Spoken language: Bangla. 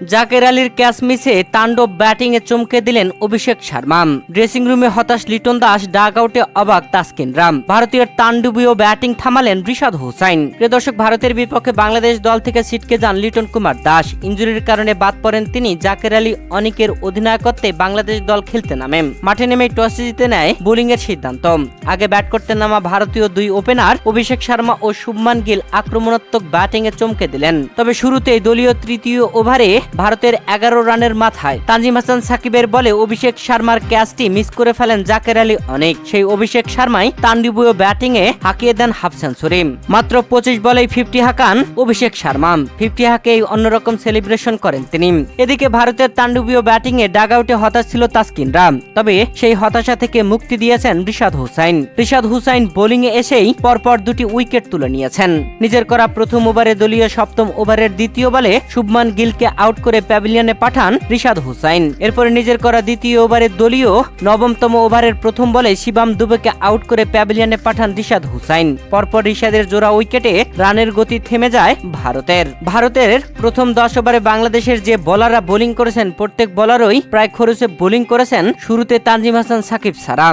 জাকের আলীর ক্যাচ মিসে তাণ্ডব ব্যাটিংয়ে চমকে দিলেন অভিষেক শর্মা। ড্রেসিং রুমে হতাশ লিটন দাস, ডাগ আউটে অবাক তাসকিন রাম। ভারতীয় তাণ্ডবীয় ব্যাটিং থামালেন রিশাদ হোসাইন। প্রিয় দর্শক, ভারতের বিপক্ষে বাংলাদেশ দল থেকে ছিটকে যান লিটন কুমার দাস। ইনজুরির কারণে বাদ পড়েন তিনি। জাকের আলী অনিকের অধিনায়কত্বে বাংলাদেশ দল খেলতে নামে। মাঠে নেমে টসে জিতে নেয় বোলিংয়ের সিদ্ধান্ত। আগে ব্যাট করতে নামা ভারতীয় দুই ওপেনার অভিষেক শর্মা ও শুভমান গিল আক্রমণাত্মক ব্যাটিংয়ে চমকে দিলেন। তবে শুরুতেই দলীয় তৃতীয় ওভারে ভারতের 11 রানের মাথায় তানজিম হাসান সাকিবের বলে অভিষেক শর্মার ক্যাচটি মিস করে ফেলেন জাকের আলী অনেক। সেই অভিষেক শর্মাই তাণ্ডবীয় ব্যাটিংয়ে হাঁকিয়ে দেন হাফ সেঞ্চুরি। মাত্র 25 বলেই 50 হাঁকান অভিষেক শর্মা। 50 হাঁকেই অন্যরকম সেলিব্রেশন করেন তিনি। এদিকে ভারতের তাণ্ডবীয় ব্যাটিংয়ে ডাগ আউটে হতাশ ছিল তাসকিন রাম। তবে সেই হতাশা থেকে মুক্তি দিয়েছেন রিশাদ হোসাইন। রিশাদ হোসাইন বোলিংয়ে এসেই পরপর দুটি উইকেট তুলে নিয়েছেন। নিজের করা প্রথম ওভারে দলীয় সপ্তম ওভারের দ্বিতীয় বলে শুভমান গিলকে আউট করে প্যাভিলিয়নে পাঠান রিশাদ হোসাইন। এরপরে নিজের করা দ্বিতীয় ওভারে দলীয় নবমতম ওভারের প্রথম বলে শিবাম দুবেকে আউট করে প্যাভিলিয়নে পাঠান রিশাদ হোসাইন। পরপর রিশাদের জোড়া উইকেটে রানের গতি থেমে যায় ভারতের প্রথম 10 ওভারে বাংলাদেশের যে বোলাররা বোলিং করেছেন প্রত্যেক বোলারই প্রায় খরচে বোলিং করেছেন শুরুতে তানজিম হাসান সাকিব ছাড়া।